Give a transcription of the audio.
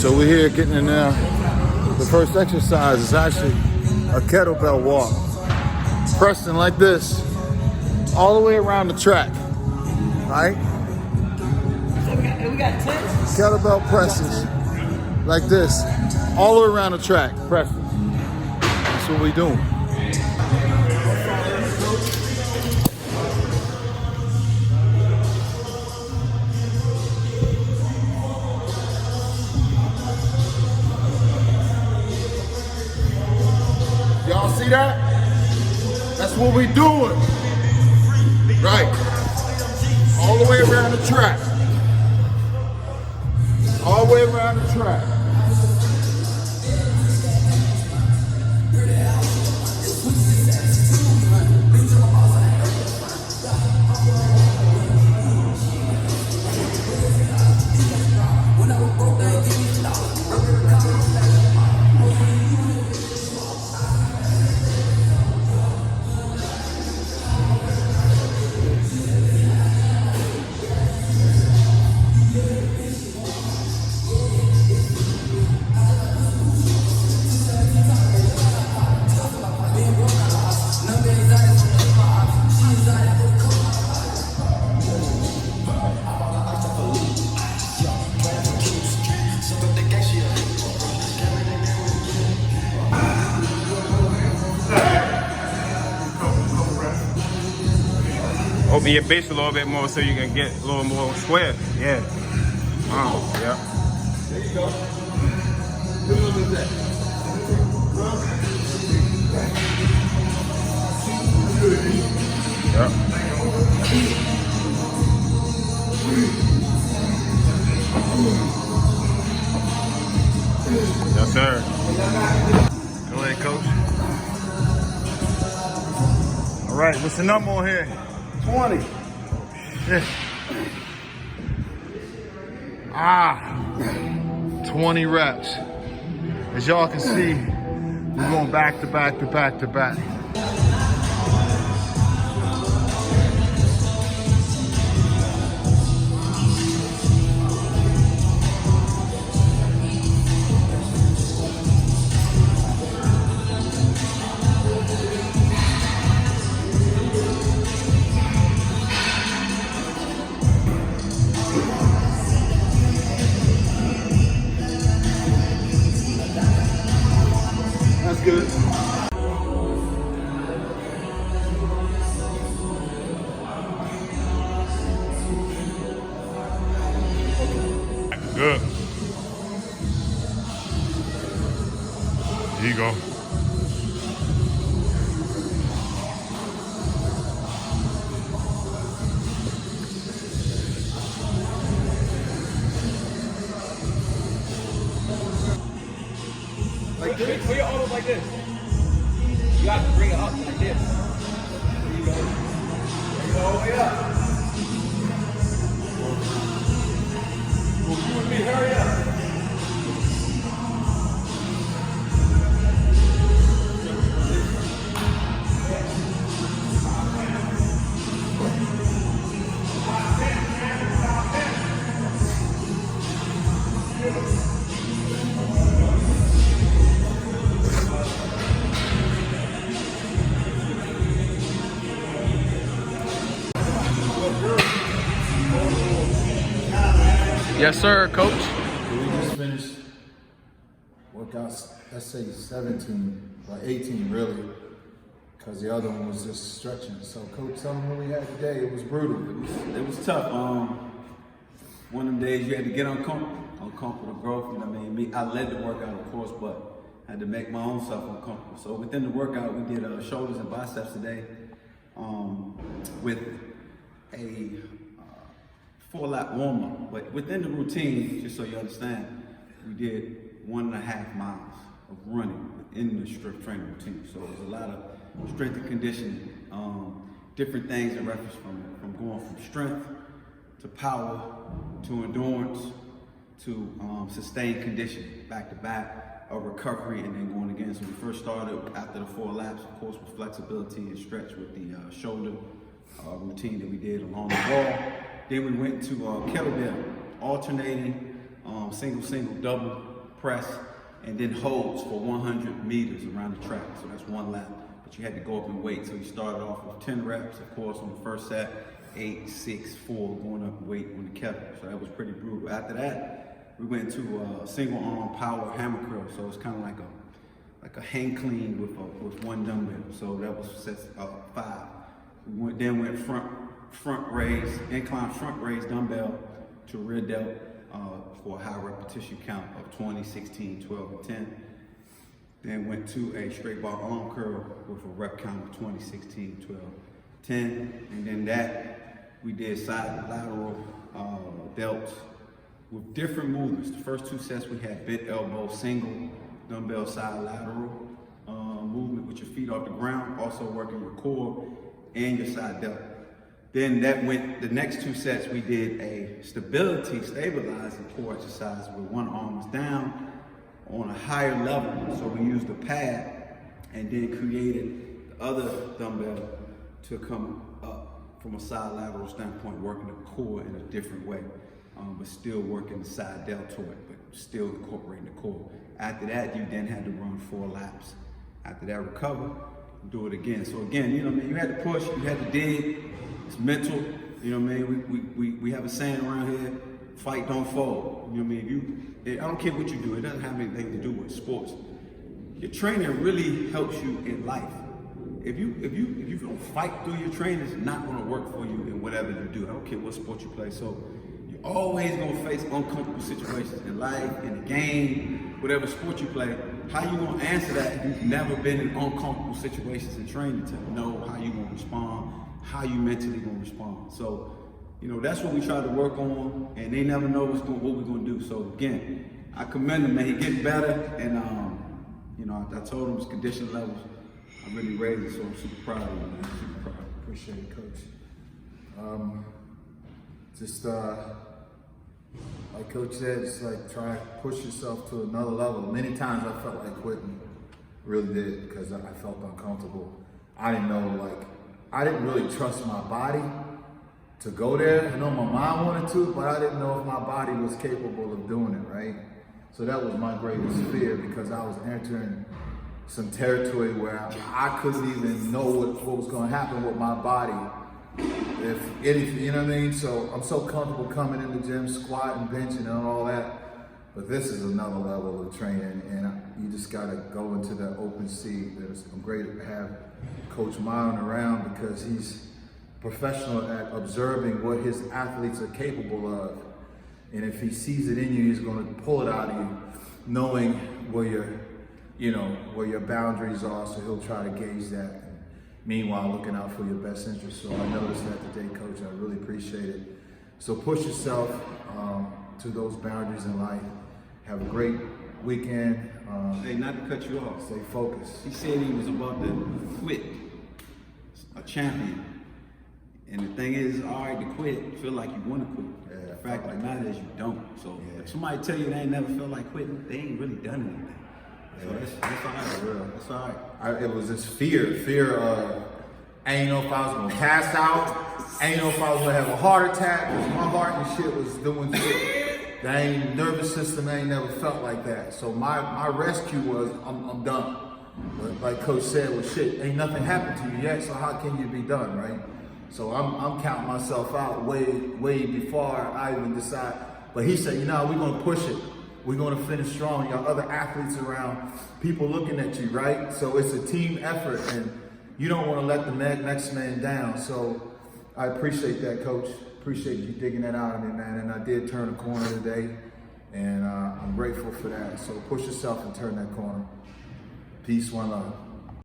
So we're here getting in there. The first exercise is actually a kettlebell walk. Pressing like this, all the way around the track, right? So we got 10? Kettlebell presses, like this, all the way around the track, pressing. That's what we doing. Y'all see that? That's what we doing. Right. All the way around the track. All the way around the track. Open your base a little bit more so you can get a little more square. Yeah. Yeah. There you go. Do a little bit of that. Yeah. Yes, sir. Go ahead, coach. All right, what's the number on here? 20. Yeah. 20 reps. As y'all can see, we're going back to back to back to back. That's good. Good. Here you go. Like this. Put your arms like this. You got to bring it up like this. There you go. There you go, all the way up. You with me, hurry up. Yes, sir, coach. We just finished workouts, let's say 17 or 18 really, because the other one was just stretching. So coach, tell them what we had today. It was brutal. It was tough. One of them days you had to get uncomfortable growth. You know what I mean? I led the workout, of course, but I had to make my own self uncomfortable. So within the workout, we did shoulders and biceps today with a 4-lap warm-up. But within the routine, just so you understand, we did 1.5 miles of running within the strength training routine. So it was a lot of strength and conditioning, different things in reference from going from strength to power to endurance to sustained conditioning, back to back, a recovery, and then going again. So we first started after the 4 laps, of course, with flexibility and stretch with the shoulder routine that we did along the wall. Then we went to kettlebell, alternating single, double press, and then holds for 100 meters around the track. So that's 1 lap. But you had to go up and weight. So you started off with 10 reps, of course, on the first set, 8, 6, 4, going up in weight on the kettle. So that was pretty brutal. After that, we went to a single arm power hammer curl. So it's kind of like a hang clean with 1 dumbbell. So that was sets 5. We then went front raise, incline front raise dumbbell to rear delt for a high repetition count of 20, 16, 12, and 10. Then went to a straight bar arm curl with a rep count of 20, 16, 12, 10. And then that, we did side lateral delts with different movements. The first 2 sets we had bent elbow, single dumbbell side lateral movement with your feet off the ground, also working your core and your side delt. Then that went, the next 2 sets we did a stabilizing core exercise where one arm was down on a higher level. So we used a pad and then created the other dumbbell to come up from a side lateral standpoint, working the core in a different way, but still working the side deltoid, but still incorporating the core. After that, you then had to run 4 laps. After that, recover, do it again. So again, you know what I mean, you had to push, you had to dig. It's mental, you know what I mean? We have a saying around here, fight don't fold. You know what I mean? I don't care what you do, it doesn't have anything to do with sports. Your training really helps you in life. If you don't fight through your training, it's not gonna work for you in whatever you do. I don't care what sport you play. So you're always gonna face uncomfortable situations in life, in the game, whatever sport you play. How you gonna answer that if you've never been in uncomfortable situations in training to know how you gonna respond, how you mentally gonna respond. So, you know, that's what we try to work on, and they never know what we're gonna do. So again, I commend him, man. He getting better, and you know, I told him his condition levels I really raised it, so I'm super proud of him, man. Super proud. Appreciate it, Coach. Like Coach said, it's like try to push yourself to another level. Many times I felt like quitting, really did, because I felt uncomfortable. I didn't really trust my body to go there. I know my mind wanted to, but I didn't know if my body was capable of doing it, right? So that was my greatest fear, because I was entering some territory where I couldn't even know what was going to happen with my body, if anything, you know what I mean? So I'm so comfortable coming in the gym, squatting, benching, and all that. But this is another level of training, and you just got to go into that open seat. I'm great to have Coach Myron around, because he's professional at observing what his athletes are capable of. And if he sees it in you, he's going to pull it out of you, knowing where your boundaries are, so he'll try to gauge that. And meanwhile, looking out for your best interest. So I noticed that today, Coach. I really appreciate it. So push yourself to those boundaries in life. Have a great weekend. Hey, not to cut you off. Stay focused. He said he was about to quit, a champion. And the thing is, it's all right to quit, feel like you want to quit. Yeah, the fact of the matter is you don't. So Yeah. if somebody tell you they ain't never felt like quitting, they ain't really done anything. So that's all right. That's all right. It was this fear of, I ain't know if I was gonna pass out, I ain't know if I was gonna have a heart attack, because my heart and shit was doing shit. The nervous system ain't never felt like that. So my rescue was, I'm done. But like Coach said, well shit, ain't nothing happened to you yet, so how can you be done, right? So I'm counting myself out way before I even decide. But he said, we're gonna push it. We're going to finish strong. Y'all other athletes around, people looking at you, right? So it's a team effort, and you don't want to let the next man down. So I appreciate that, Coach. Appreciate you digging that out of me, man. And I did turn a corner today, and I'm grateful for that. So push yourself and turn that corner. Peace, one love.